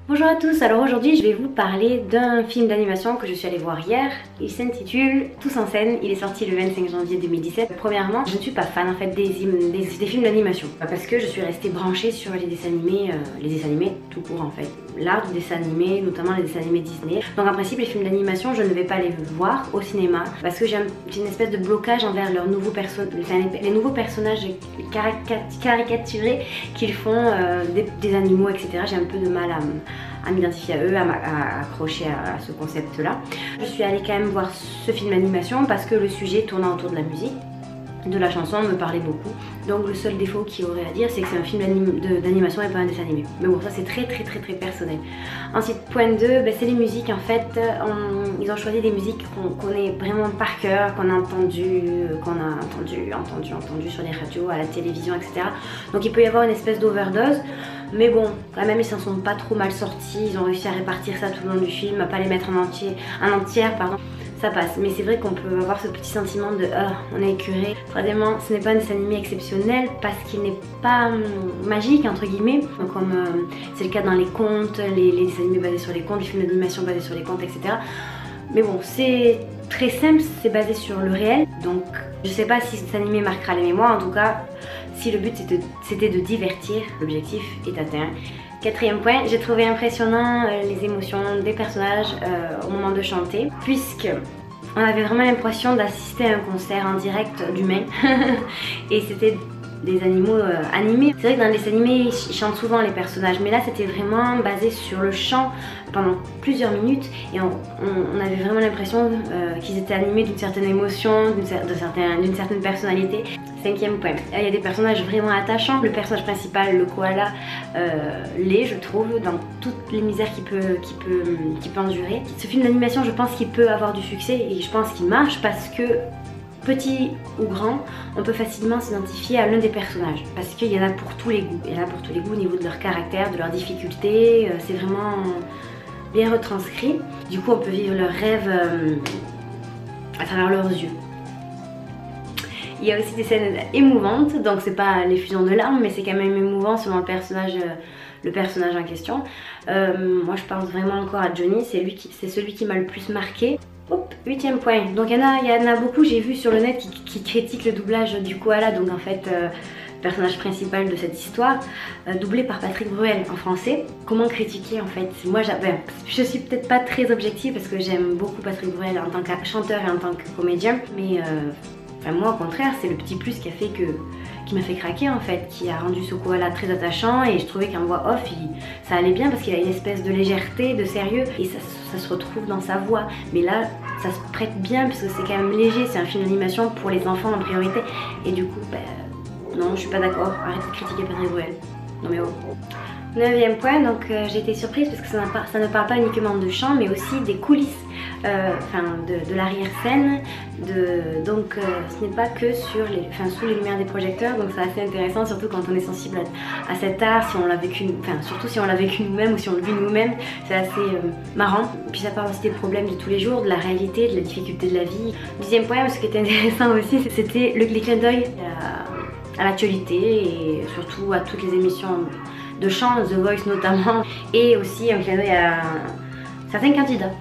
Bonjour à tous, alors aujourd'hui je vais vous parler d'un film d'animation que je suis allée voir hier. Il s'intitule Tous en scène, il est sorti le 25 janvier 2017. Premièrement, je ne suis pas fan en fait des films d'animation parce que je suis restée branchée sur les dessins animés tout court en fait. L'art du dessin animé, notamment les dessins animés Disney. Donc en principe les films d'animation je ne vais pas les voir au cinéma parce que j'ai une espèce de blocage envers leurs nouveaux les nouveaux personnages caricaturés qu'ils font des animaux etc. J'ai un peu de mal à m'identifier à eux, à accrocher à ce concept là. Je suis allée quand même voir ce film d'animation parce que le sujet tournant autour de la musique, de la chanson me parlait beaucoup. Donc le seul défaut qu'il y aurait à dire c'est que c'est un film d'animation et pas un dessin animé. Mais bon, ça c'est très personnel. Ensuite point 2, c'est les musiques en fait. Ils ont choisi des musiques qu'on connaît vraiment par cœur, qu'on a entendu sur les radios, à la télévision, etc. Donc il peut y avoir une espèce d'overdose. Mais bon, quand même ils s'en sont pas trop mal sortis. Ils ont réussi à répartir ça tout le long du film, à pas les mettre en entière, pardon. Ça passe, mais c'est vrai qu'on peut avoir ce petit sentiment de on est écuré. Troisièmement, ce n'est pas un dessin animé exceptionnel parce qu'il n'est pas magique entre guillemets, comme c'est le cas dans les contes, les dessins animés basés sur les contes, les films d'animation basés sur les contes, etc. Mais bon, c'est très simple, c'est basé sur le réel, donc je sais pas si cet animé marquera les mémoires, en tout cas, si le but c'était de divertir, l'objectif est atteint. Quatrième point, j'ai trouvé impressionnant les émotions des personnages au moment de chanter, puisque on avait vraiment l'impression d'assister à un concert en direct d'humains et c'était des animaux animés. C'est vrai que dans les animés ils chantent souvent les personnages, mais là c'était vraiment basé sur le chant pendant plusieurs minutes et on avait vraiment l'impression qu'ils étaient animés d'une certaine émotion, d'une certaine personnalité. Cinquième point, il y a des personnages vraiment attachants. Le personnage principal, le koala, l'est, je trouve, dans toutes les misères qu'il peut endurer. Ce film d'animation, je pense qu'il peut avoir du succès et je pense qu'il marche parce que petit ou grand, on peut facilement s'identifier à l'un des personnages parce qu'il y en a pour tous les goûts. Il y en a pour tous les goûts au niveau de leur caractère, de leurs difficultés, c'est vraiment bien retranscrit. Du coup, on peut vivre leurs rêves à travers leurs yeux. Il y a aussi des scènes émouvantes, donc c'est pas l'effusion de larmes, mais c'est quand même émouvant selon le personnage en question. Moi je pense vraiment encore à Johnny, c'est celui qui m'a le plus marqué. Hop, 8e point, donc il y en a beaucoup, j'ai vu sur le net qui critiquent le doublage du koala, donc en fait le personnage principal de cette histoire, doublé par Patrick Bruel en français. Comment critiquer en fait? Moi je suis peut-être pas très objective parce que j'aime beaucoup Patrick Bruel en tant que chanteur et en tant que comédien, mais moi au contraire c'est le petit plus qui m'a fait craquer en fait, qui a rendu ce koala très attachant et je trouvais qu'en voix off ça allait bien parce qu'il a une espèce de légèreté, de sérieux et ça se retrouve dans sa voix. Mais là ça se prête bien parce que c'est quand même léger, c'est un film d'animation pour les enfants en priorité et du coup non je suis pas d'accord, arrête de critiquer Patrick Bruel. Non mais oh. 9e point, donc j'ai été surprise parce que ça ne parle pas uniquement de chant mais aussi des coulisses, de l'arrière-scène, donc ce n'est pas que sous les lumières des projecteurs, donc c'est assez intéressant surtout quand on est sensible à cet art, si on l'a vécu, surtout si on l'a vécu nous-mêmes ou si on le vit nous-mêmes, c'est assez marrant. Puis ça parle aussi des problèmes de tous les jours, de la réalité, de la difficulté de la vie. 10e point, ce qui était intéressant aussi, c'était les clins d'œil à l'actualité et surtout à toutes les émissions de chant, The Voice notamment, et aussi un clin d'œil à certains candidats.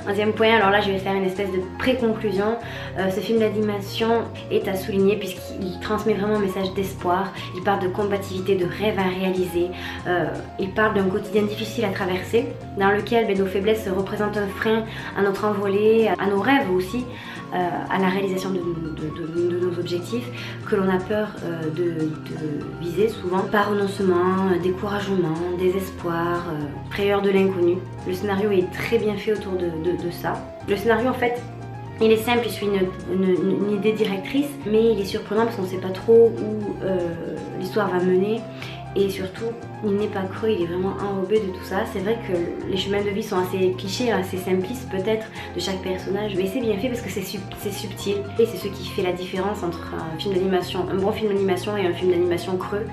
11e point, alors là je vais faire une espèce de pré-conclusion. Ce film d'animation est à souligner puisqu'il transmet vraiment un message d'espoir. Il parle de combativité, de rêve à réaliser. Il parle d'un quotidien difficile à traverser, dans lequel nos faiblesses représentent un frein à notre envolée, à nos rêves aussi, à la réalisation de nos objectifs que l'on a peur de viser souvent par renoncement, découragement, désespoir, frayeur de l'inconnu. Le scénario est très bien fait autour de ça. Le scénario en fait il est simple, il suit une idée directrice mais il est surprenant parce qu'on ne sait pas trop où l'histoire va mener. Et surtout, il n'est pas creux, il est vraiment enrobé de tout ça. C'est vrai que les chemins de vie sont assez clichés, assez simplistes peut-être de chaque personnage, mais c'est bien fait parce que c'est subtil. Et c'est ce qui fait la différence entre un film d'animation, un bon film d'animation et un film d'animation creux.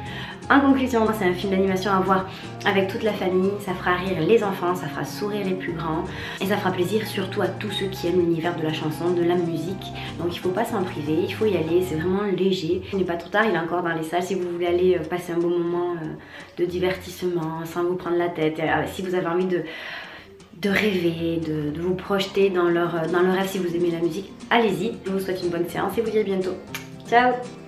En conclusion, c'est un film d'animation à voir avec toute la famille, ça fera rire les enfants, ça fera sourire les plus grands et ça fera plaisir surtout à tous ceux qui aiment l'univers de la chanson, de la musique. Donc il faut pas s'en priver, il faut y aller, c'est vraiment léger. Il n'est pas trop tard, il est encore dans les salles si vous voulez aller passer un bon moment moment de divertissement, sans vous prendre la tête. Si vous avez envie de rêver, de vous projeter dans le rêve si vous aimez la musique, allez-y. Je vous souhaite une bonne séance et vous dis à bientôt. Ciao!